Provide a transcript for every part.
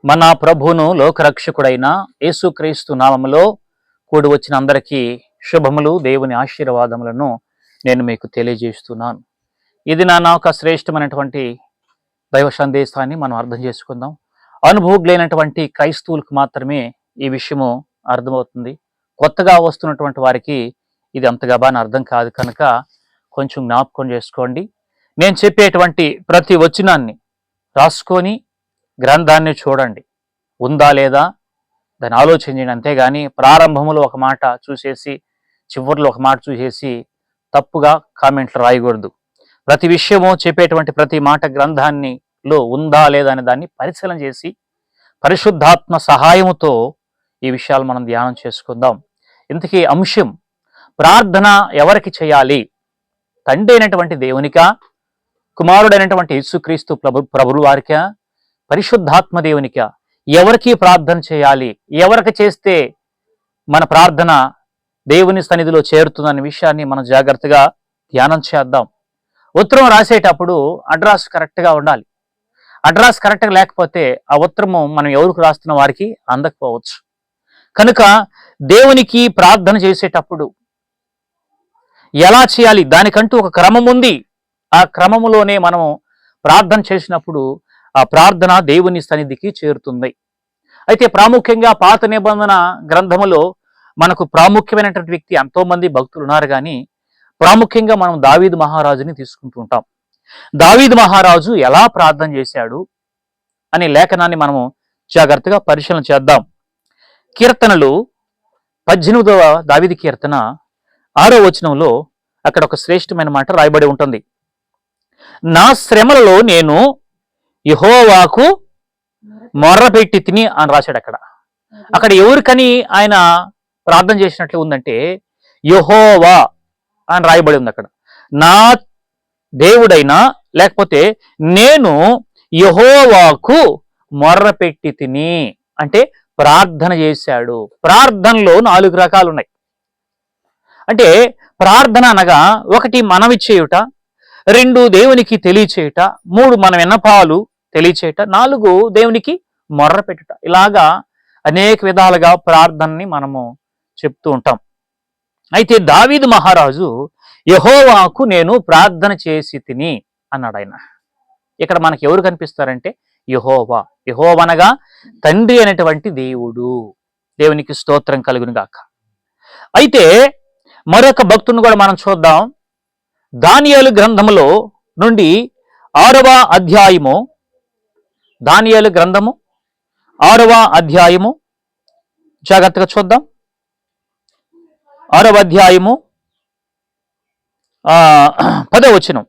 మన ప్రభువును లోకరక్షకుడైన యేసుక్రీస్తు నామములో కూడి వచ్చిన అందరికీ శుభములు, దేవుని ఆశీర్వాదములను నేను మీకు తెలియజేస్తున్నాను. ఇది ఒక శ్రేష్టమైనటువంటి దైవ సందేశాన్ని మనం అర్థం చేసుకుందాం. అనుభవజ్ఞులైనటువంటి క్రైస్తవులకు మాత్రమే ఈ విషయము అర్థమవుతుంది. కొత్తగా వస్తున్నటువంటి వారికి ఇది అంతగా బాగా అర్థం కాదు కనుక కొంచెం జ్ఞాపకం చేసుకోండి. నేను చెప్పేటువంటి ప్రతి వచనాన్ని రాసుకొని గ్రంథాన్ని చూడండి, ఉందా లేదా దాన్ని ఆలోచించండి. అంతేగాని ప్రారంభంలో ఒక మాట చూసేసి చివరిలో ఒక మాట చూసేసి తప్పుగా కామెంట్లు రాయకూడదు. ప్రతి విషయము చెప్పేటువంటి ప్రతి మాట గ్రంథాన్నిలో ఉందా లేదా అనే దాన్ని పరిశీలన చేసి పరిశుద్ధాత్మ సహాయముతో ఈ విషయాలు మనం ధ్యానం చేసుకుందాం. ఇంతకీ అంశం, ప్రార్థన ఎవరికి చేయాలి? తండ్రి అయినటువంటి దేవునికా, కుమారుడైనటువంటి యేసుక్రీస్తు ప్రభువు వారికా, పరిశుద్ధాత్మ దేవునికా? ఎవరికి ప్రార్థన చేయాలి? ఎవరికి చేస్తే మన ప్రార్థన దేవుని సన్నిధిలో చేరుతుందనే విషయాన్ని మనం జాగ్రత్తగా ధ్యానం చేద్దాం. ఉత్తరం రాసేటప్పుడు అడ్రస్ కరెక్ట్గా ఉండాలి. అడ్రస్ కరెక్ట్గా లేకపోతే ఆ ఉత్తరము మనం ఎవరికి రాస్తున్న వారికి అందకపోవచ్చు. కనుక దేవునికి ప్రార్థన చేసేటప్పుడు ఎలా చేయాలి? దానికంటూ ఒక క్రమం ఉంది. ఆ క్రమములోనే మనం ప్రార్థన చేసినప్పుడు ఆ ప్రార్థన దేవుని సన్నిధికి చేరుతుంది. అయితే ప్రాముఖ్యంగా పాత నిబంధన గ్రంథములో మనకు ప్రాముఖ్యమైనటువంటి వ్యక్తి ఎంతో మంది భక్తులు ఉన్నారు, కానీ ప్రాముఖ్యంగా మనం దావీదు మహారాజుని తీసుకుంటూ ఉంటాం. దావీదు మహారాజు ఎలా ప్రార్థన చేశాడు అనే లేఖనాన్ని మనము జాగ్రత్తగా పరిశీలన చేద్దాం. కీర్తనలు 18వ దావీదు కీర్తన 6వ వచనంలో అక్కడ ఒక శ్రేష్టమైన మాట రాయబడి ఉంటుంది. నా శ్రమలలో నేను యెహోవాకు మొర్రపెట్టి తిని అని రాశాడు. అక్కడ ఎవరికని ఆయన ప్రార్థన చేసినట్లు ఉందంటే యెహోవా అని రాయబడి ఉంది. అక్కడ నా దేవుడైనా లేకపోతే నేను యెహోవాకు మొర్రపెట్టి తిని అంటే ప్రార్థన చేశాడు. ప్రార్థనలో 4 రకాలు ఉన్నాయి. అంటే ప్రార్థన అనగా 1 మనవి చేయుట, 2 దేవునికి తెలియచేయుట, 3 మన విన్నపాలు తెలియచేయుట, 4 దేవునికి మొర్ర పెట్టుట. ఇలాగా అనేక విధాలుగా ప్రార్థనని మనము చెప్తూ ఉంటాం. అయితే దావీదు మహారాజు యెహోవాకు నేను ప్రార్థన చేసి తిని అన్నాడు. ఆయన ఇక్కడ మనకి ఎవరు కనిపిస్తారంటే యెహోవా. యెహోవా అనగా తండ్రి అనేటువంటి దేవుడు. దేవునికి స్తోత్రం కలుగును గాక. అయితే మరొక భక్తుని కూడా మనం చూద్దాం. దానియేలు గ్రంథములో నుండి 6వ అధ్యాయము, దానియేలు గ్రంథము 6వ అధ్యాయము జాగ్రత్తగా చూద్దాం. 6వ అధ్యాయము 10వ వచనం.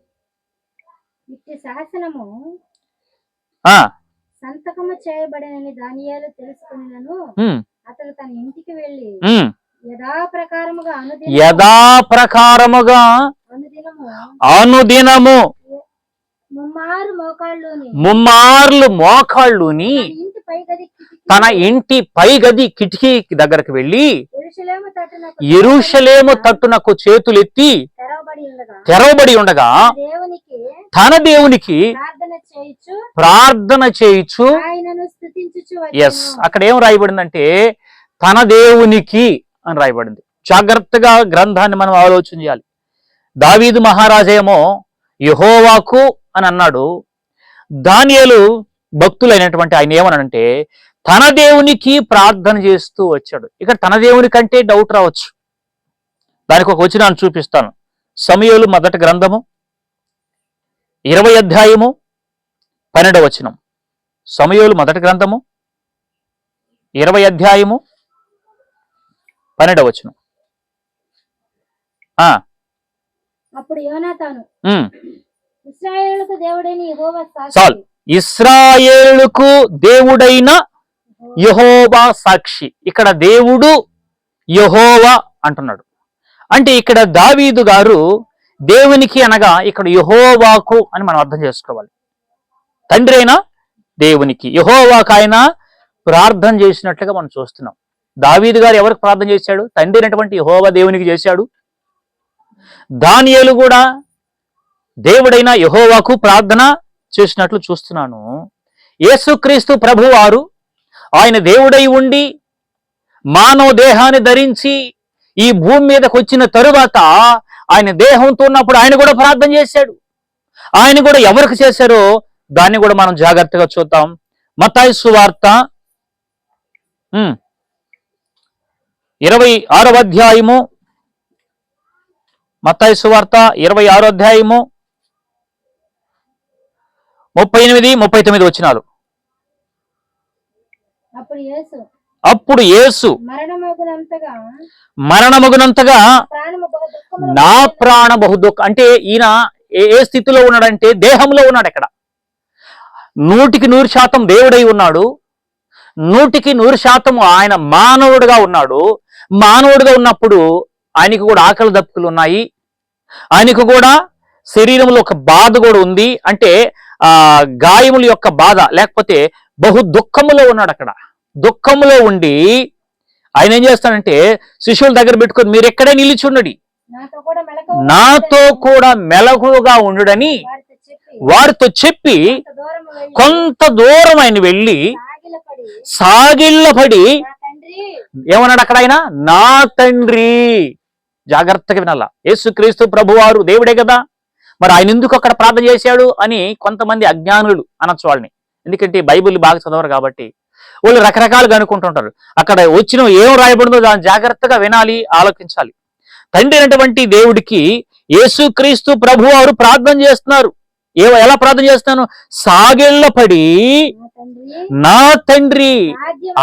సంతకము చేయబడినని దానియేలు తెలుసుకొనినను అతడు తన ఇంటికి వెళ్ళి యథాప్రకారముగా అనుదినము ముమ్మార్లు మోకాళ్ళుని తన ఇంటి పైగది కిటికీ దగ్గరకు వెళ్ళి యెరూషలేము తట్టునకు చేతులెత్తి తెరవబడి ఉండగా తన దేవునికి ప్రార్థన చేయుచు ఎస్ అక్కడ ఏం రాయబడిందంటే తన దేవునికి అని రాయబడింది. జాగ్రత్తగా గ్రంథాన్ని మనం ఆలోచన చేయాలి. దావీదు మహారాజేమో యెహోవాకు అని అన్నాడు. దానియేలు భక్తులైనటువంటి ఆయన ఏమనంటే తన దేవునికి ప్రార్థన చేస్తూ వచ్చాడు. ఇక్కడ తన దేవుని కంటే డౌట్ రావచ్చు. దానికి ఒక వచనాన్ని చూపిస్తాను. సమూయేలు మొదటి గ్రంథము 20వ అధ్యాయము 12వ వచనం. సమూయేలు మొదటి గ్రంథము 20వ అధ్యాయము 12వ వచనం. అప్పుడు యోనాతాను ఇశ్రాయేలుకు దేవుడైన యెహోవా సాక్షి, ఇశ్రాయేలుకు దేవుడైన యెహోవా సాక్షి. ఇక్కడ దేవుడు యెహోవా అంటున్నాడు. అంటే ఇక్కడ దావీదు గారు దేవునికి అనగా ఇక్కడ యెహోవాకు అని మనం అర్థం చేసుకోవాలి. తండ్రి అయిన దేవునికి, యెహోవాకు ఆయన ప్రార్థన చేసినట్లుగా మనం చూస్తున్నాం. దావీదు గారు ఎవరికి ప్రార్థన చేశాడు? తండ్రి అయినటువంటి యెహోవా దేవునికి చేశాడు. దానియేలు కూడా దేవుడైన యెహోవాకు ప్రార్థన చేసినట్లు చూస్తున్నాను. యేసుక్రీస్తు ప్రభువారు ఆయన దేవుడై ఉండి మానవ దేహాన్ని ధరించి ఈ భూమి మీదకి వచ్చిన తరువాత ఆయన దేహంతో ఉన్నప్పుడు ఆయన కూడా ప్రార్థన చేశాడు. ఆయన కూడా ఎవరికి చేశారో దాన్ని కూడా మనం జాగ్రత్తగా చూద్దాం. మత్తయి సువార్త 26వ అధ్యాయము, మత్తయి సువార్త 26వ అధ్యాయము 38, 39 వచనాలు. అప్పుడు యేసు మరణమగునంతగా నా ప్రాణ బహుదుఃఖం. అంటే ఈయన ఏ స్థితిలో ఉన్నాడంటే దేహంలో ఉన్నాడు. ఇక్కడ 100% దేవుడై ఉన్నాడు, 100% ఆయన మానవుడిగా ఉన్నాడు. మానవుడిగా ఉన్నప్పుడు ఆయనకు కూడా ఆకలి దప్పుకులు ఉన్నాయి, ఆయనకు కూడా శరీరంలో ఒక బాధ కూడా ఉంది. అంటే గాయముల యొక్క బాధ, లేకపోతే బహు దుఃఖములో ఉన్నాడు. అక్కడ దుఃఖములో ఉండి ఆయన ఏం చేస్తాడంటే శిష్యుల దగ్గర పెట్టుకొని మీరు ఎక్కడే నిలిచుండడి, నాతో కూడా మెలకుగా ఉండుడని వారితో చెప్పి కొంత దూరం ఆయన వెళ్ళి సాగిళ్ళపడి ఏమన్నాడు అక్కడ ఆయన? నా తండ్రి. జాగ్రత్తగా వినాల, యేసుక్రీస్తు ప్రభువారు దేవుడే కదా, మరి ఆయన ఎందుకు అక్కడ ప్రార్థన చేశాడు అని కొంతమంది అజ్ఞానులు అనొచ్చు వాళ్ళని. ఎందుకంటే బైబిల్ బాగా చదవరు కాబట్టి వాళ్ళు రకరకాలుగా అనుకుంటుంటారు. అక్కడ వచ్చిన ఏం రాయబడిందో దాన్ని జాగ్రత్తగా వినాలి, ఆలోచించాలి. తండ్రి అయినటువంటి దేవుడికి యేసుక్రీస్తు ప్రభువారు ప్రార్థన చేస్తున్నారు. ఎలా ప్రార్థన చేస్తున్నాను? సాగిళ్ళపడి నా తండ్రి.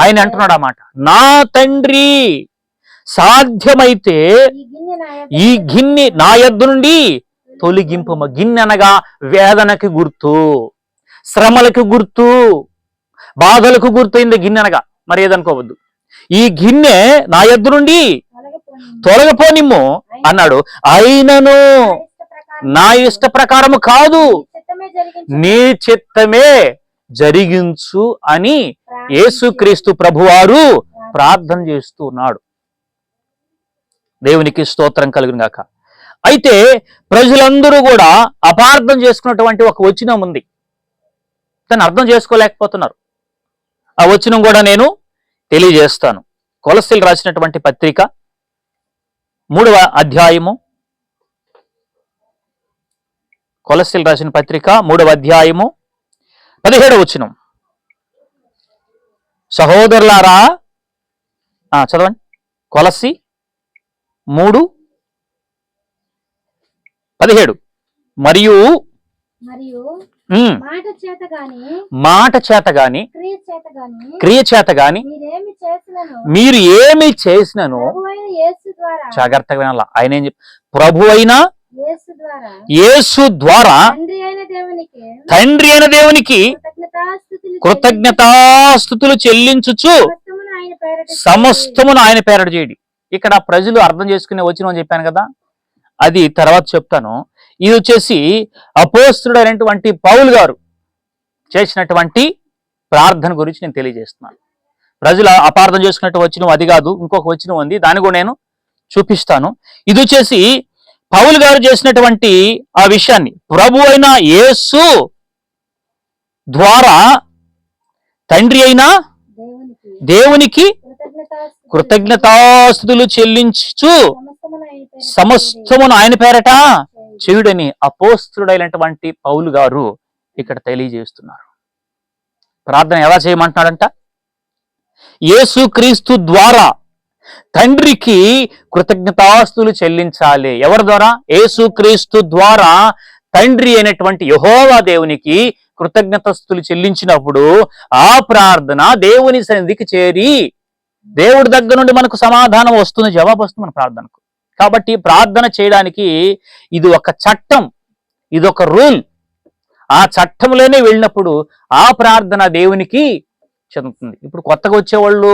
ఆయన అంటున్నాడు అన్నమాట, నా తండ్రి సాధ్యమైతే ఈ గిన్నె నా యొద్ద నుండి తొలగింపు. గిన్నె అనగా వేదనకి గుర్తు, శ్రమలకు గుర్తు, బాధలకు గుర్తయింది గిన్నె అనగా. మరి ఏదనుకోవద్దు. ఈ గిన్నె నా యొద్ద నుండి తొలగిపోనిమ్ము అన్నాడు. అయినను నా ఇష్ట ప్రకారము కాదు, నీ చిత్తమే జరిగించు అని యేసుక్రీస్తు ప్రభువారు ప్రార్థన చేస్తూ ఉన్నాడు. దేవునికి స్తోత్రం కలుగును గాక. అయితే ప్రజలందరూ కూడా అపార్థం చేసుకున్నటువంటి ఒక వచనం ఉంది, దాన్ని అర్థం చేసుకోలేకపోతున్నారు. ఆ వచనం కూడా నేను తెలియజేస్తాను. కొలస్సీలు రాసినటువంటి పత్రిక 3వ అధ్యాయము, కొలస్సీలు రాసిన పత్రిక 3వ అధ్యాయము 17వ వచనం. సహోదరులారా, చదవండి. కొలస్సీ 3:17. మరియు మాట చేత గాని క్రియ చేత గాని మీరు ఏమి చేసినను, జాగ్రత్తగా వినాల. ఆయన ఏం చెప్పి, ప్రభు అయిన యేసు ద్వారా తండ్రి అయిన దేవునికి కృతజ్ఞతాస్తుతులు చెల్లించుచు సమస్తమును ఆయన పేరట చేయడి. ఇక్కడ ప్రజలు అర్థం చేసుకునే వచనం అని చెప్పాను కదా, అది తర్వాత చెప్తాను. ఇది వచ్చేసి అపోస్తలుడైనటువంటి పౌలు గారు చేసినటువంటి ప్రార్థన గురించి నేను తెలియజేస్తున్నాను. ప్రజలు అపార్థం చేసుకున్నట్టు వచనం అది కాదు, ఇంకొక వచనం ఉంది, దాన్ని కూడా నేను చూపిస్తాను. ఇది వచ్చేసి పౌలు గారు చేసినటువంటి ఆ విషయాన్ని ప్రభు అయిన యేసు ద్వారా తండ్రి అయిన దేవునికి కృతజ్ఞతాస్తుతులు చెల్లించు సమస్తమును ఆయన పేరట చేయుడని అపోస్తలుడైనటువంటి పౌలు గారు ఇక్కడ తెలియజేస్తున్నారు. ప్రార్థన ఎలా చేయమంటున్నాడంట? యేసుక్రీస్తు ద్వారా తండ్రికి కృతజ్ఞతాస్తుతులు చెల్లించాలి. ఎవరి ద్వారా? యేసుక్రీస్తు ద్వారా తండ్రి అయినటువంటి యెహోవా దేవునికి కృతజ్ఞతాస్తుతులు చెల్లించినప్పుడు ఆ ప్రార్థన దేవుని సన్నిధికి చేరి దేవుడి దగ్గర నుండి మనకు సమాధానం వస్తుంది, జవాబు వస్తుంది మన ప్రార్థనకు. కాబట్టి ప్రార్థన చేయడానికి ఇది ఒక చట్టం, ఇది ఒక రూల్. ఆ చట్టంలోనే వెళ్ళినప్పుడు ఆ ప్రార్థన దేవునికి చెందుతుంది. ఇప్పుడు కొత్తగా వచ్చేవాళ్ళు,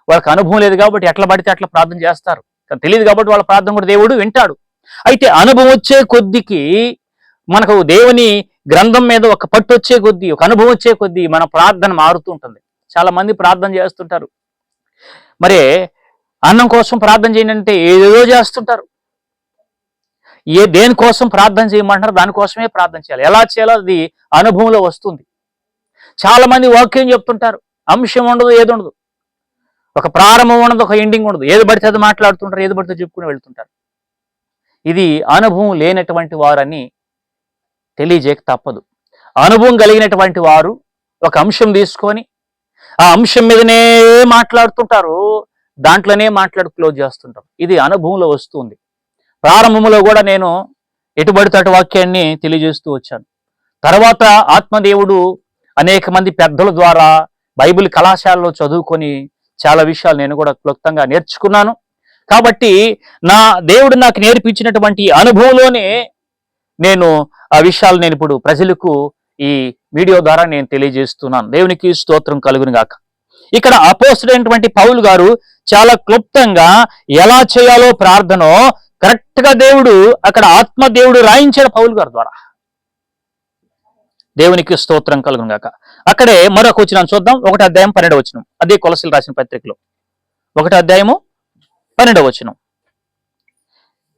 వాళ్ళకి అనుభవం లేదు కాబట్టి ఎట్లా పడితే అట్లా ప్రార్థన చేస్తారు, తెలియదు కాబట్టి వాళ్ళ ప్రార్థన కూడా దేవుడు వింటాడు. అయితే అనుభవం వచ్చే కొద్దికి, మనకు దేవుని గ్రంథం మీద ఒక పట్టు వచ్చే కొద్దీ, ఒక అనుభవం వచ్చే కొద్దీ మన ప్రార్థన మారుతూ ఉంటుంది. చాలా మంది ప్రార్థన చేస్తుంటారు, మరి అన్నం కోసం ప్రార్థన చేయండి అంటే ఏదో చేస్తుంటారు. దేనికోసం ప్రార్థన చేయమంటారు, దానికోసమే ప్రార్థన చేయాలి. ఎలా చేయాలో అది అనుభవంలో వస్తుంది. చాలా మంది వాక్యం చెప్తుంటారు, అంశం ఉండదు, ఏది ఉండదు, ఒక ప్రారంభం ఉండదు, ఒక ఎండింగ్ ఉండదు. ఏది పడితే అది మాట్లాడుతుంటారు, ఏది పడితే చెప్పుకుని వెళ్తుంటారు. ఇది అనుభవం లేనటువంటి వారని తెలియజేయక తప్పదు. అనుభవం కలిగినటువంటి వారు ఒక అంశం తీసుకొని ఆ అంశం మీదనే మాట్లాడుతుంటారు, దాంట్లోనే మాట్లాడి క్లోజ్ చేస్తుంటారు. ఇది అనుభవంలో వస్తుంది. ప్రారంభంలో కూడా నేను ఎటుబడితే అటు వాక్యాన్ని తెలియజేస్తూ వచ్చాను. తర్వాత ఆత్మదేవుడు అనేక మంది పెద్దల ద్వారా బైబిల్ కళాశాలలో చదువుకొని చాలా విషయాలు నేను కూడా క్లుప్తంగా నేర్చుకున్నాను. కాబట్టి నా దేవుడు నాకు నేర్పించినటువంటి అనుభవంలోనే నేను ఆ విషయాలు నేను ఇప్పుడు ప్రజలకు ఈ వీడియో ద్వారా నేను తెలియజేస్తున్నాను. దేవునికి స్తోత్రం కలుగును గాక. ఇక్కడ అపోస్తలుడైనటువంటి పౌలు గారు చాలా క్లుప్తంగా ఎలా చేయాలో ప్రార్థనో కరెక్ట్ గా దేవుడు అక్కడ ఆత్మదేవుడు రాయించాడు పౌలు గారి ద్వారా. దేవునికి స్తోత్రం కలుగును గాక. అక్కడే మరొక వచనం చూద్దాం. 1వ అధ్యాయం 12వ వచనం. అదే కొలసీలు రాసిన పత్రికలో 1వ అధ్యాయము 12వ వచనం.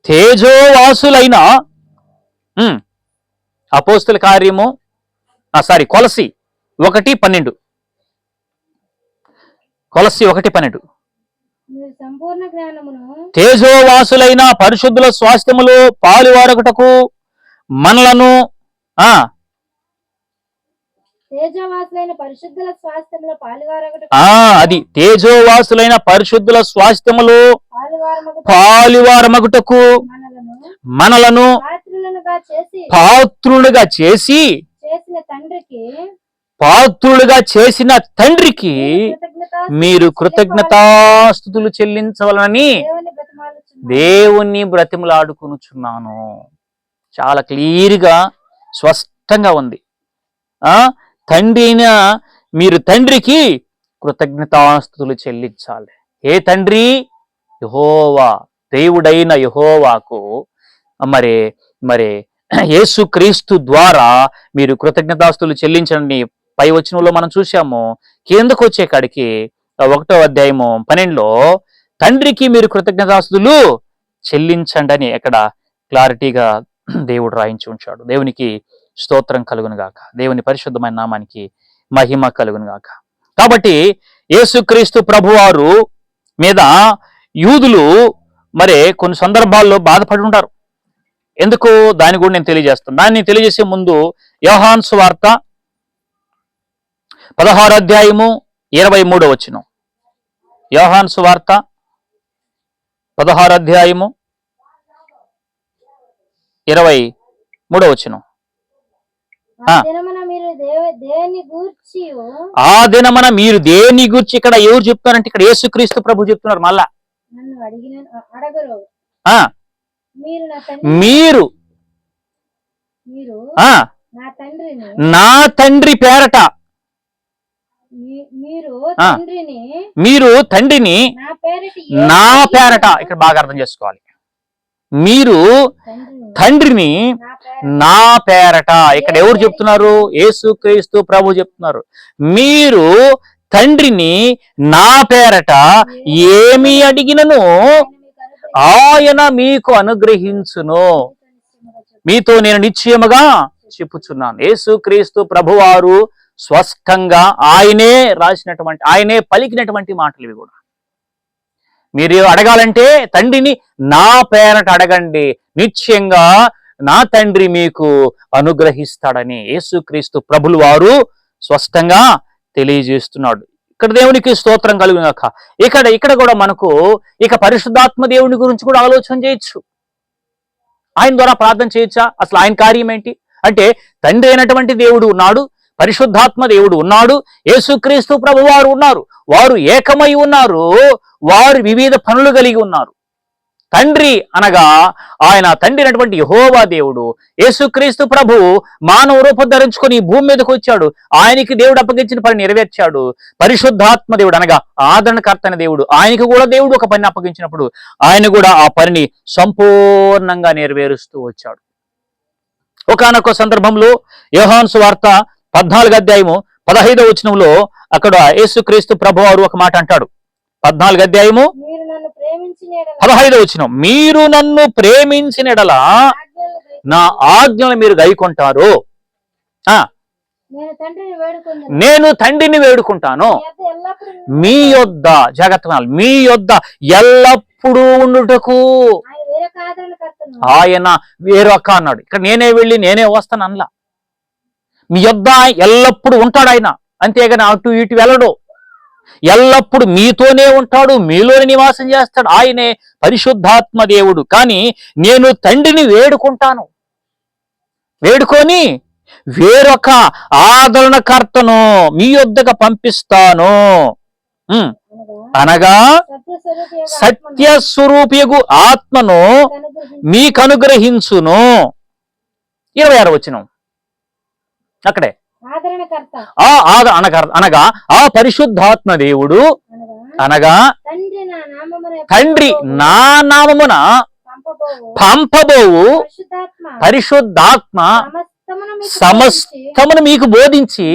తేజోవాసులైన అపోస్తల కార్యము కొలసి 1:12. కొలసి 1:12. సంపూర్ణ జ్ఞానమును తేజోవాసులైన పరిశుద్ధుల స్వాస్థ్యములు పాలువారగుటకు మనలను తేజోవాసులైన పరిశుద్ధుల స్వాస్థ్యములో పాలువారగుటకు అది తేజోవాసులైన పరిశుద్ధుల స్వాస్థ్యములు పాలువారమగుటకు మనలను పాత్రులుగా చేసి పాత్రులుగా చేసిన తండ్రికి మీరు కృతజ్ఞతాస్తుతులు చెల్లించవలనని దేవుణ్ణి బ్రతిమలాడుకొనుచున్నాను. చాలా క్లియర్గా స్పష్టంగా ఉంది. తండ్రి అయిన మీరు తండ్రికి కృతజ్ఞతాస్తుతులు చెల్లించాలి. ఏ తండ్రి? యెహోవా, దేవుడైన యెహోవాకు మరి మరి యేసుక్రీస్తు ద్వారా మీరు కృతజ్ఞతాస్తుతులు చెల్లించండి. పై వచనంలో మనం చూసాము. కిందకు వచ్చే కాడికి 1వ అధ్యాయము 12లో తండ్రికి మీరు కృతజ్ఞతాస్తుతులు చెల్లించండి అని అక్కడ క్లారిటీగా దేవుడు రాయించి ఉంచాడు. దేవునికి స్తోత్రం కలుగును గాక. దేవుని పరిశుద్ధమైన నామానికి మహిమ కలుగును గాక. కాబట్టి యేసుక్రీస్తు ప్రభువారు మీద యూదులు మరి కొన్ని సందర్భాల్లో బాధపడి ఉంటారు. ఎందుకు? దాన్ని కూడా నేను తెలియజేస్తాను. దాన్ని తెలియజేసే ముందు యోహాను సువార్త 16వ అధ్యాయము 23వ వచనం. యోహాను సువార్త 16వ అధ్యాయము 23వ వచనం. ఆ దినమున మీరు దేని గూర్చి, ఇక్కడ ఎవరు చెప్తున్నారంటే ఇక్కడ యేసుక్రీస్తు ప్రభు చెప్తున్నారు. మళ్ళా మీరు నా తండ్రి పేరట, మీరు తండ్రిని నా పేరట, ఇక్కడ బాగా అర్థం చేసుకోవాలి. మీరు తండ్రిని నా పేరట, ఇక్కడ ఎవరు చెప్తున్నారు? యేసుక్రీస్తు ప్రభు చెప్తున్నారు. మీరు తండ్రిని నా పేరట ఏమి అడిగినను ఆయన మీకు అనుగ్రహించును, మీతో నేను నిశ్చయముగా చెప్పుచున్నాను. యేసుక్రీస్తు ప్రభువారు స్పష్టంగా ఆయనే రాసినటువంటి, ఆయనే పలికినటువంటి మాటలు ఇవి కూడా. మీరు అడగాలంటే తండ్రిని నా పేరట అడగండి, నిశ్చయంగా నా తండ్రి మీకు అనుగ్రహిస్తాడని యేసుక్రీస్తు ప్రభులు వారు స్పష్టంగా తెలియజేస్తున్నాడు. ఇక్కడ దేవునికి స్తోత్రం కలుగుగాక. ఇక్కడ కూడా మనకు ఇక పరిశుద్ధాత్మ దేవుని గురించి కూడా ఆలోచన చేయొచ్చు. ఆయన ద్వారా ప్రార్థన చేయొచ్చా? అసలు ఆయన కార్యం ఏంటి అంటే, తండ్రి అయినటువంటి దేవుడు ఉన్నాడు, పరిశుద్ధాత్మ దేవుడు ఉన్నాడు, యేసుక్రీస్తు ప్రభు వారు ఉన్నారు. వారు ఏకమై ఉన్నారు, వారు వివిధ పనులు కలిగి ఉన్నారు. తండ్రి అనగా ఆయన తండ్రి అయినటువంటి యెహోవా దేవుడు. యేసుక్రీస్తు ప్రభు మానవ రూపం ధరించుకొని భూమి మీదకి వచ్చాడు, ఆయనకి దేవుడు అప్పగించిన పని నెరవేర్చాడు. పరిశుద్ధాత్మ దేవుడు అనగా ఆదరణకర్త అయిన దేవుడు, ఆయనకు కూడా దేవుడు ఒక పని అప్పగించినప్పుడు ఆయన కూడా ఆ పనిని సంపూర్ణంగా నెరవేరుస్తూ వచ్చాడు. ఒకానొక సందర్భంలో యోహాను సువార్త 14వ అధ్యాయము 15వ వచనంలో అక్కడ యేసుక్రీస్తు ప్రభు వారు ఒక మాట అంటాడు. 14వ అధ్యాయము 15వ వచనం. మీరు నన్ను ప్రేమించిన ఎడల నా ఆజ్ఞలు మీరు గైకొంటారు. నేను తండ్రిని వేడుకుంటాను, మీ యొద్ద, జాగ్రత్తగా వినాలి, మీ యొద్ద ఎల్లప్పుడూ ఉండుటకు. ఆయన వేరొక ఆదరణకర్తను ఆయన వేరొక అన్నాడు. ఇక్కడ నేనే వెళ్ళి నేనే వస్తాను అనలా. మీ యొద్ద ఎల్లప్పుడూ ఉంటాడు ఆయన, అంతేగాని అటు ఇటు వెళ్ళడు. ఎల్లప్పుడు మీతోనే ఉంటాడు, మీలోనే నివాసం చేస్తాడు. ఆయనే పరిశుద్ధాత్మ దేవుడు. కానీ నేను తండ్రిని వేడుకుంటాను, వేడుకొని వేరొక ఆదరణకర్తను మీ యొద్దకు పంపిస్తాను. అనగా సత్యస్వరూపియగు ఆత్మను మీకు అనుగ్రహించును. 26వ వచనం అక్కడే. అనగా ఆ పరిశుద్ధాత్మ దేవుడు అనగా తండ్రి నా నామమున పంపబోవు పరిశుద్ధాత్మ సమస్తమును మీకు బోధించి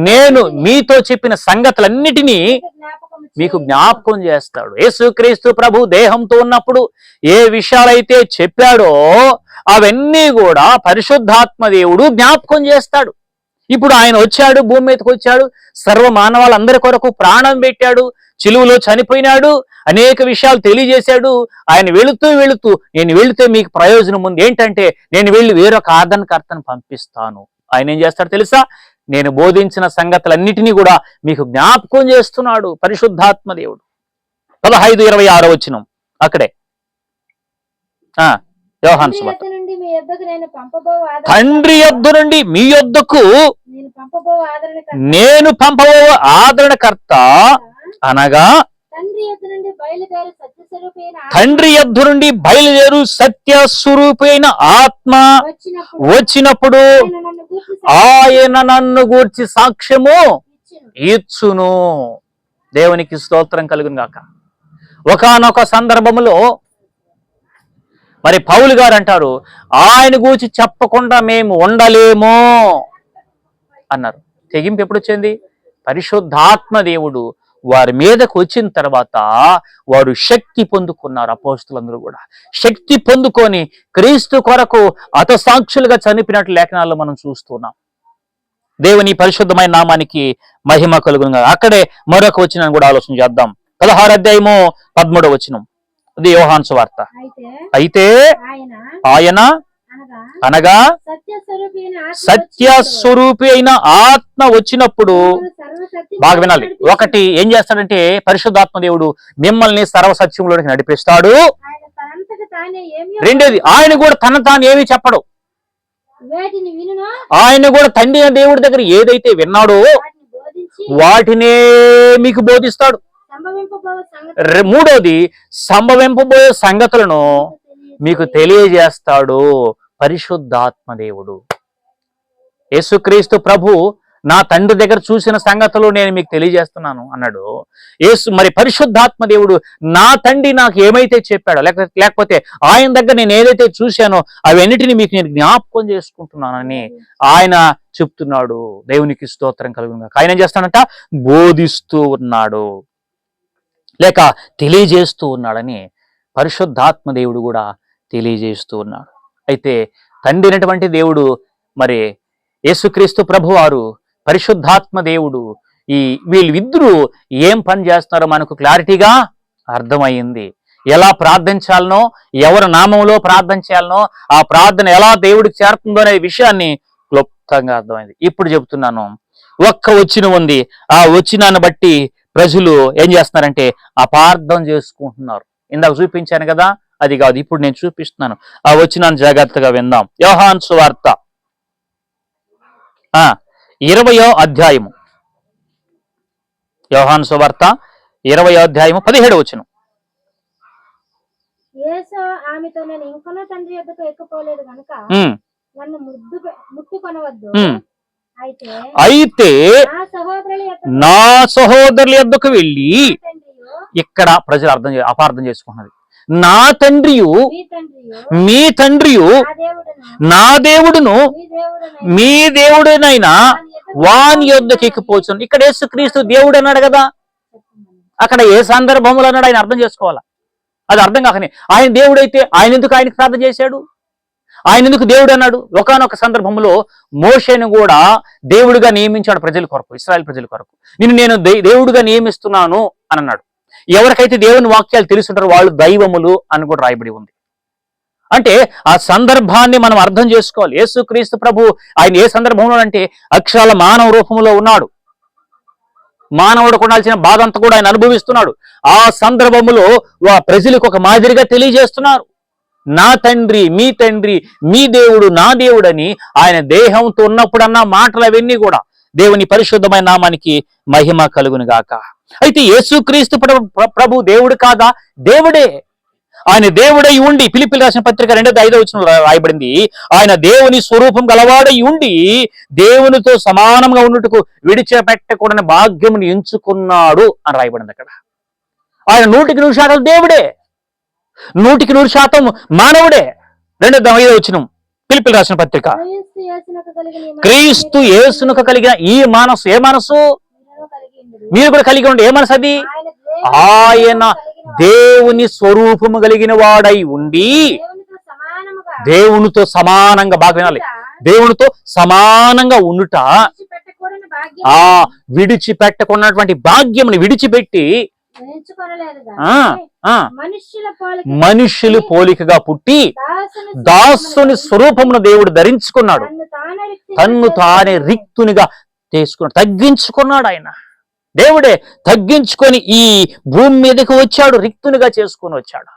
నేను మీతో చెప్పిన సంగతులన్నిటినీ మీకు జ్ఞాపకం చేస్తాడు. యేసుక్రీస్తు ప్రభు దేహంతో ఉన్నప్పుడు ఏ విషయాలైతే చెప్పాడో అవన్నీ కూడా పరిశుద్ధాత్మ దేవుడు జ్ఞాపకం చేస్తాడు. ఇప్పుడు ఆయన వచ్చాడు, భూమి మీదకి వచ్చాడు, సర్వ మానవాళ్ళందరి కొరకు ప్రాణం పెట్టాడు, చిలువలో చనిపోయినాడు, అనేక విషయాలు తెలియజేశాడు. ఆయన వెళుతూ నేను వెళితే మీకు ప్రయోజనం ఉంది. ఏంటంటే నేను వెళ్ళి వేరొక ఆదరణకర్తను పంపిస్తాను. ఆయన ఏం చేస్తాడు తెలుసా? నేను బోధించిన సంగతులన్నిటినీ కూడా మీకు జ్ఞాపకం చేస్తున్నాడు పరిశుద్ధాత్మ దేవుడు. 15:26 వచనం అక్కడే. యోహాను సువార్త. తండ్రి యొద్ద నుండి మీ యొద్దకు నేను పంపబో ఆదరణకర్త అనగా తండ్రి యొద్ద నుండి బయలుదేరు సత్యస్వరూపైన ఆత్మ వచ్చినప్పుడు ఆయన నన్ను గూర్చి సాక్ష్యము ఇచ్చును. దేవునికి స్తోత్రం కలుగును గాక. ఒకానొక సందర్భంలో మరి పౌలు గారు అంటారు, ఆయన గూర్చి చెప్పకుండా మేము ఉండలేమో అన్నారు. తెగింపు ఎప్పుడు వచ్చింది? పరిశుద్ధాత్మ దేవుడు వారి మీదకు వచ్చిన తర్వాత వారు శక్తి పొందుకున్నారు. అపోస్తులందరూ కూడా శక్తి పొందుకొని క్రీస్తు కొరకు హతసాక్షులుగా చనిపోయినట్లు లేఖనాల్లో మనం చూస్తున్నాం. దేవుని పరిశుద్ధమైన నామానికి మహిమ కలుగును. అక్కడే మరొక వచనం కూడా ఆలోచన చేద్దాం. 16వ అధ్యాయము 13వ వచనం. అది యోహాను సువార్త. అయితే ఆయన అనగా సత్యస్వరూపి అయిన ఆత్మ వచ్చినప్పుడు, బాగా వినాలి, ఒకటి ఏం చేస్తాడంటే పరిశుద్ధాత్మ దేవుడు మిమ్మల్ని సర్వసత్యంలోకి నడిపిస్తాడు. రెండోది ఆయన కూడా తన తాను ఏమీ చెప్పడు. ఆయన కూడా తండ్రి దేవుడి దగ్గర ఏదైతే విన్నాడో వాటినే మీకు బోధిస్తాడు. మూడోది సంభవింపబోయే సంగతులను మీకు తెలియజేస్తాడు పరిశుద్ధాత్మ దేవుడు. యేసుక్రీస్తు ప్రభు నా తండ్రి దగ్గర చూసిన సంగతులు నేను మీకు తెలియజేస్తున్నాను అన్నాడు. మరి పరిశుద్ధాత్మ దేవుడు నా తండ్రి నాకు ఏమైతే చెప్పాడో లేకపోతే ఆయన దగ్గర నేను ఏదైతే చూశానో అవన్నిటిని మీకు నేను జ్ఞాపకం చేసుకుంటున్నానని ఆయన చెప్తున్నాడు. దేవునికి స్తోత్రం కలుగును. ఆయన ఏం చేస్తాడంట? బోధిస్తూ ఉన్నాడు లేక తెలియజేస్తూ ఉన్నాడని పరిశుద్ధాత్మ దేవుడు కూడా తెలియజేస్తూ ఉన్నాడు. అయితే తండ్రి అయినటువంటి దేవుడు, మరి యేసుక్రీస్తు ప్రభు వారు, పరిశుద్ధాత్మ దేవుడు, వీళ్ళిద్దరూ ఏం పని చేస్తున్నారో మనకు క్లారిటీగా అర్థమైంది. ఎలా ప్రార్థించాలనో, ఎవరి నామంలో ప్రార్థన చేయాలనో, ఆ ప్రార్థన ఎలా దేవుడికి చేరుతుందో అనే విషయాన్ని క్లుప్తంగా అర్థమైంది. ఇప్పుడు చెబుతున్నాను. ఒక్క వచనం ఉంది. ఆ వచనాన్ని బట్టి ప్రజలు ఏం చేస్తున్నారంటే అపార్థం చేసుకుంటున్నారు. ఇందాక చూపించాను కదా, అది కాదు, ఇప్పుడు నేను చూపిస్తున్నాను. ఆ వచనాన్ని జాగ్రత్తగా విందాం. యోహాను సువార్త 20వ అధ్యాయము. యోహాను సువార్త 20వ అధ్యాయము 17వ వచనం. యేసు ఆమెతో, నేను ఇంకనూ తండ్రి యొద్దకు ఎక్కిపోలేదు గనుక నన్ను ముట్టుకొనవద్దు. అయితే నా సహోదరుల యొద్దకు వెళ్ళి, ఇక్కడ ప్రజలు అపార్థం చేసుకుంటున్నది. నా తండ్రియు మీ తండ్రియు నా దేవుడును మీ దేవుడునైనా వాని యొద్దకు ఎక్కిపోవచ్చు. ఇక్కడ యేసుక్రీస్తు దేవుడు అన్నాడు కదా, అక్కడ ఏ సందర్భంలో అన్నాడు ఆయన అర్థం చేసుకోవాలా. అది అర్థం కాకనే ఆయన దేవుడైతే ఆయన ఎందుకు ఆయనకు ప్రార్థన చేశాడు? ఆయన ఎందుకు దేవుడు అన్నాడు? ఒకానొక సందర్భంలో మోషేను కూడా దేవుడిగా నియమించాడు ప్రజల కొరకు, ఇశ్రాయేల్ ప్రజల కొరకు. నేను దేవుడిగా నియమిస్తున్నాను అని అన్నాడు. ఎవరికైతే దేవుని వాక్యాలు తెలుసుంటారో వాళ్ళు దైవములు అని కూడా రాయబడి ఉంది. అంటే ఆ సందర్భాన్ని మనం అర్థం చేసుకోవాలి. యేసుక్రీస్తు ప్రభు ఆయన ఏ సందర్భంలో అంటే అక్షరాల మానవ రూపంలో ఉన్నాడు. మానవుడు కొనాల్సిన బాధ అంతా కూడా ఆయన అనుభవిస్తున్నాడు. ఆ సందర్భంలో ప్రజలకు ఒక మాదిరిగా తెలియజేస్తున్నారు. నా తండ్రి మీ దేవుడు నా దేవుడు అని ఆయన దేహంతో ఉన్నప్పుడన్న మాటలు అవన్నీ కూడా దేవుని పరిశుద్ధమైన నామానికి మహిమ కలుగును గాక. అయితే యేసుక్రీస్తు ప్రభు దేవుడు కాదా? దేవుడే. ఆయన దేవుడై ఉండి, ఫిలిప్పీయులకు రాసిన పత్రిక 2:5 రాయబడింది, ఆయన దేవుని స్వరూపం గలవాడై ఉండి దేవునితో సమానంగా ఉన్నట్టుకు విడిచిపెట్టకూడని భాగ్యమును ఎంచుకున్నాడు అని రాయబడింది అక్కడ. ఆయన 100% దేవుడే, 100% మానవుడే. 2:5 ఫిలిప్పీయులకు రాసిన పత్రిక. క్రీస్తు యేసునకు కలిగిన ఈ మనసు, ఏ మనసు? మీరు కూడా కలిగి ఉండే ఏ మనసు అది? ఆయన దేవుని స్వరూపము కలిగిన వాడై ఉండి దేవునితో సమానంగా, బాగా వినాలి, దేవునితో సమానంగా ఉండుట, విడిచిపెట్టకున్నటువంటి భాగ్యముని విడిచిపెట్టి మనుష్యులు పోలికగా పుట్టి దాసుని స్వరూపమును దేవుడు ధరించుకున్నాడు. తన్ను తానే రిక్తునిగా తీసుకున్నాడు, తగ్గించుకున్నాడు. ఆయన దేవుడే తగ్గించుకొని ఈ భూమి మీదకి వచ్చాడు, రిక్తునిగా చేసుకొని వచ్చాడు.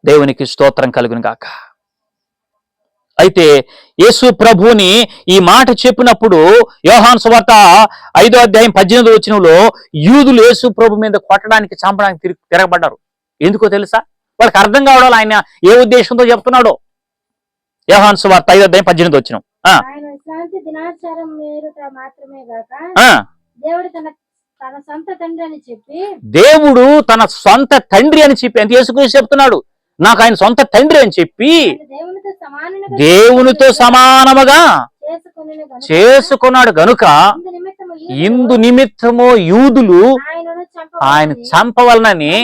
దేవునికి స్తోత్రం కలుగును గాక. అయితే యేసు ప్రభువుని ఈ మాట చెప్పినప్పుడు యోహాను సువార్త 5:18 యూదులు యేసు ప్రభు మీద కొట్టడానికి, చంపడానికి తిరగబడ్డారు. ఎందుకో తెలుసా? వాళ్ళకి అర్థం కావడం ఆయన ఏ ఉద్దేశంతో చెప్తున్నాడో. యోహాను సువార్త 5:18 దేవుడు తన సొంత తండ్రి అని చెప్పి అంటే యేసుక్రీస్తు చెప్తున్నాడు, నాకు ఆయన సొంత తండ్రి అని చెప్పి దేవునితో సమానముగా చేసుకున్నాడు గనుక ఇందు నిమిత్తము యూదులు ఆయన చంపవలనని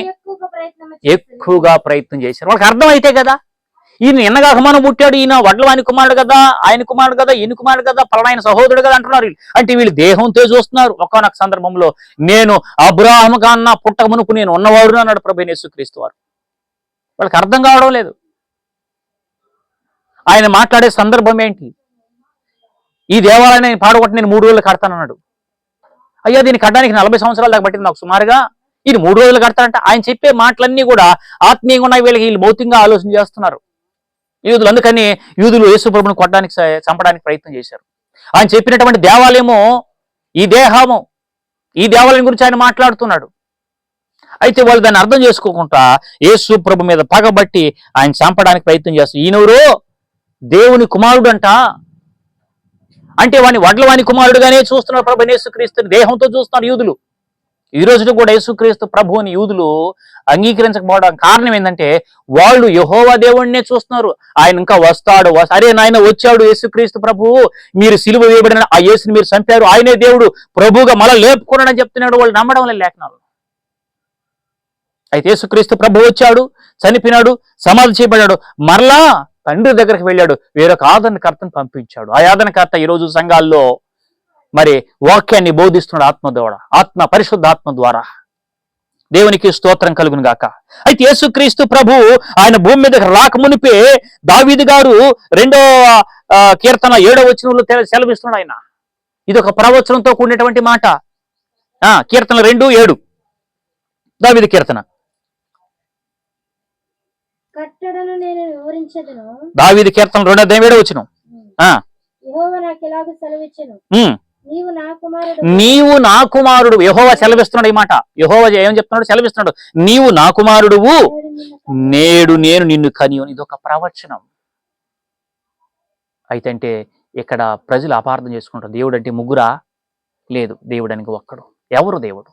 ఎక్కువగా ప్రయత్నం చేశారు. వాళ్ళకి అర్థమైతే కదా, ఈయన ఎన్నగా అహమానం పుట్టాడు, ఈయన వడ్లవాని కుమారుడు కదా, ఆయన కుమారుడు కదా, ఈయన కుమారుడు కదా, పలానాయన సహోదరుడు కదా అంటున్నారు. అంటే వీళ్ళు దేహంతో చూస్తున్నారు. ఒకానొక సందర్భంలో నేను అబ్రాహాము కన్నా పుట్టక మునుపు నేను ఉన్నవాడు అన్నాడు ప్రభువైన యేసుక్రీస్తు వారు. వాళ్ళకి అర్థం కావడం లేదు. ఆయన మాట్లాడే సందర్భం ఏంటి? ఈ దేవాలయాన్ని పాడగొట్టి నేను 3 రోజులు కడతానన్నాడు. అయ్యా దీన్ని కట్టడానికి 40 సంవత్సరాల దాకా పట్టింది నాకు సుమారుగా, ఈయన 3 రోజులు కడతానంటే ఆయన చెప్పే మాటలన్నీ కూడా ఆత్మీయంగా ఉన్నాయి. వీళ్ళు భౌతికంగా ఆలోచన చేస్తున్నారు యూదులు. అందుకని యూదులు యేసు ప్రభువును కొట్టడానికి, చంపడానికి ప్రయత్నం చేశారు. ఆయన చెప్పినటువంటి దేవాలయము ఈ దేహము, ఈ దేవాలయం గురించి ఆయన మాట్లాడుతున్నాడు. అయితే వాళ్ళు దాన్ని అర్థం చేసుకోకుండా యేసు ప్రభు మీద పగబట్టి ఆయన చంపడానికి ప్రయత్నం చేస్తారు. ఈయనెవరో దేవుని కుమారుడు అంట, అంటే వాడిని వడ్లవాని కుమారుడుగానే చూస్తున్నారు ప్రభువైన యేసుక్రీస్తుని, దేహంతో చూస్తున్నారు యూదులు. ఈ రోజు కూడా యేసుక్రీస్తు ప్రభువుని యూదులు అంగీకరించకపోవడం కారణం ఏంటంటే వాళ్ళు యెహోవా దేవుడినే చూస్తున్నారు. ఆయన ఇంకా వస్తాడు, అరే నాయన వచ్చాడు యేసుక్రీస్తు ప్రభువు, మీరు సిలువ వేయబడిన ఆ యేసుని మీరు చంపారు, ఆయనే దేవుడు ప్రభువుగా మళ్ళా లేపుకున్నాడని చెప్తున్నాడు. వాళ్ళు నమ్మడం వల్ల లేఖనాలు. అయితే యేసుక్రీస్తు ప్రభు వచ్చాడు, చనిపోయినాడు, సమాధి చేయబడ్డాడు, మరలా తండ్రి దగ్గరికి వెళ్ళాడు, వేరొక ఆదరణకర్తను పంపించాడు. ఆ ఆదరణకర్త ఈ రోజు సంఘాల్లో మరి వాక్యాన్ని బోధిస్తున్నాడు పరిశుద్ధ ఆత్మ ద్వారా. దేవునికి స్తోత్రం కలుగును గాక. అయితే యేసుక్రీస్తు ప్రభు ఆయన భూమి మీదకి రాకమునిపే దావీదు గారు 2వ కీర్తన 7వ వచనంలో సెలవిస్తున్నాడు. ఆయన ఇది ఒక ప్రవచనంతో కూడినటువంటి మాట. కీర్తన 2:7 దావీదు కీర్తన. దావీదు కీర్తన 2:7 వచనం. నీవు నా కుమారుడు. యెహోవా సెలవిస్తున్నాడు ఈ మాట. యెహోవా ఏం చెప్తున్నాడు? సెలవిస్తున్నాడు, నీవు నా కుమారుడువు, నేడు నేను నిన్ను కనియును. ఇది ఒక ప్రవచనం. అయితే ఇక్కడ ప్రజలు అపార్థం చేసుకుంటారు. దేవుడు అంటే ముగ్గురా? లేదు, దేవుడు అని ఒక్కడు. ఎవరు దేవుడు?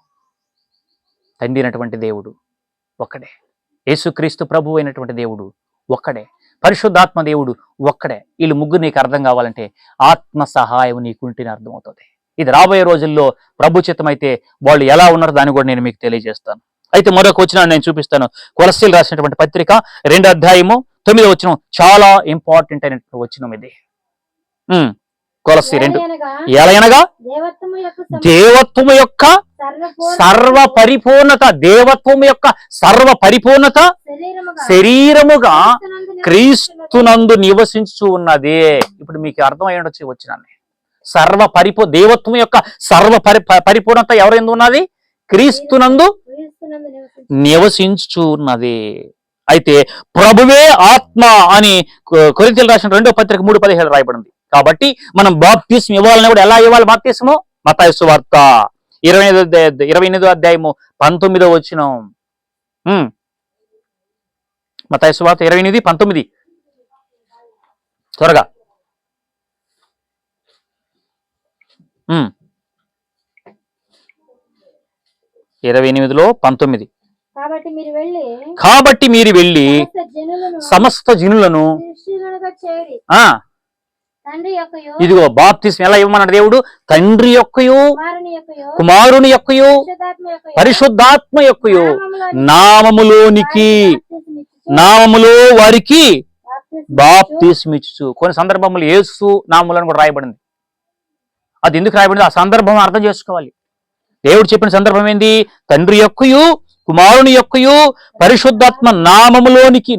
తండ్రి అయినటువంటి దేవుడు ఒక్కడే. యేసుక్రీస్తు ప్రభు అయినటువంటి దేవుడు ఒక్కడే. పరిశుద్ధాత్మ దేవుడు ఒక్కడే. వీళ్ళు ముగ్గురు నీకు అర్థం కావాలంటే ఆత్మ సహాయం నీకుంటేనే అర్థమవుతుంది. ఇది రాబోయే రోజుల్లో ప్రభు చిత్తమైతే వాళ్ళు ఎలా ఉన్నారో దాన్ని కూడా నేను మీకు తెలియజేస్తాను. అయితే మరొక వచనాన్ని నేను చూపిస్తాను. కొలస్సీలు రాసినటువంటి పత్రిక 2వ అధ్యాయము 9వ వచనం చాలా ఇంపార్టెంట్ అయినటువంటి వచనం ఇది. కొలస్సీ 2 ఎలయనగా దేవత్వము యొక్క సర్వ పరిపూర్ణత, దేవత్వము యొక్క సర్వ పరిపూర్ణత శరీరముగా క్రీస్తునందు నివసించు ఉన్నది. ఇప్పుడు మీకు అర్థమై ఉండొచ్చు వచ్చినాన్ని. దేవత్వం యొక్క సర్వ పరిపూర్ణత ఎవరెందు ఉన్నది? క్రీస్తునందు నివసించు ఉన్నది. అయితే ప్రభువే ఆత్మ అని కొరింథీయులకు రాసిన 2వ పత్రిక 3:17 రాయబడింది. కాబట్టి మనం బాప్తిస్మం ఇవ్వాలని కూడా ఎలా ఇవ్వాలి? బాప్తిస్మము మత్తయి సువార్త 28వ అధ్యాయము 19వ వచనం. మత్తయి సువార్త 28:19 త్వరగా. 28:19 కాబట్టి మీరు వెళ్ళి సమస్త జనులను ఇదిగో బాప్తిస్మం ఎలా ఇవ్వమన్నాడు దేవుడు? తండ్రి యొక్కయు కుమారుని యొక్కయు పరిశుద్ధాత్మ యొక్కయు నామములో వారికి బాప్తిస్మం ఇచ్చు. కొన్ని సందర్భములు యేసు నామములను కూడా రాయబడింది. అది ఎందుకు రాయబడింది? ఆ సందర్భం అర్థం చేసుకోవాలి. దేవుడు చెప్పిన సందర్భం ఏంది? తండ్రి యొక్కయు కుమారుని యొక్కయు పరిశుద్ధాత్మ నామములోనికి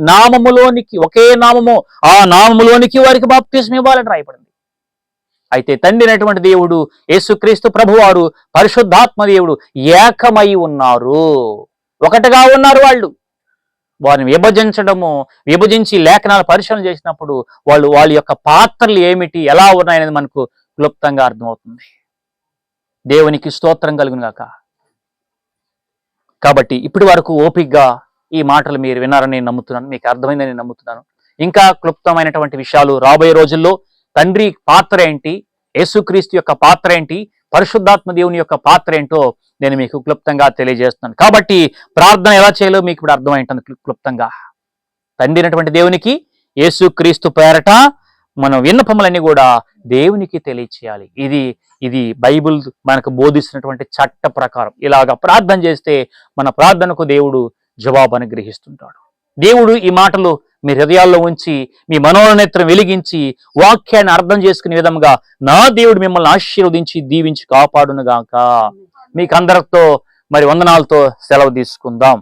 ఒకే నామము, ఆ నామములోనికి వారికి బాప్తిస్మం ఇవ్వాలని రాయబడింది. అయితే తండ్రి అయినటువంటి దేవుడు యేసుక్రీస్తు ప్రభువారు పరిశుద్ధాత్మ దేవుడు ఏకమై ఉన్నారు, ఒకటిగా ఉన్నారు. వారిని విభజించి లేఖనాలు పరిశీలన చేసినప్పుడు వాళ్ళ యొక్క పాత్రలు ఏమిటి, ఎలా ఉన్నాయనేది మనకు క్లుప్తంగా అర్థమవుతుంది. దేవునికి స్తోత్రం కలుగును గాక. కాబట్టి ఇప్పటి వరకు ఓపికగా ఈ మాటలు మీరు విన్నారని నేను నమ్ముతున్నాను, మీకు అర్థమైందని నేను నమ్ముతున్నాను. ఇంకా క్లుప్తమైనటువంటి విషయాలు రాబోయే రోజుల్లో తండ్రి పాత్ర ఏంటి, యేసుక్రీస్తు యొక్క పాత్ర ఏంటి, పరిశుద్ధాత్మ దేవుని యొక్క పాత్ర ఏంటో నేను మీకు క్లుప్తంగా తెలియజేస్తున్నాను. కాబట్టి ప్రార్థన ఎలా చేయాలో మీకు ఇప్పుడు అర్థమైంటుంది క్లుప్తంగా. తండ్రి అయినటువంటి దేవునికి యేసుక్రీస్తు పేరట మనం విన్నపములన్నీ కూడా దేవునికి తెలియచేయాలి. ఇది బైబిల్ మనకు బోధిస్తున్నటువంటి చట్ట ప్రకారం. ఇలాగా ప్రార్థన చేస్తే మన ప్రార్థనకు దేవుడు జవాబు అనుగ్రహిస్తుంటాడు. దేవుడు ఈ మాటలు మీ హృదయాల్లో ఉంచి మీ మనోనేత్రం వెలిగించి వాక్యాన్ని అర్థం చేసుకునే విధంగా నా దేవుడు మిమ్మల్ని ఆశీర్వదించి దీవించి కాపాడునుగాక. మీకు అందరితో మరి వందనాలతో సెలవు తీసుకుందాం.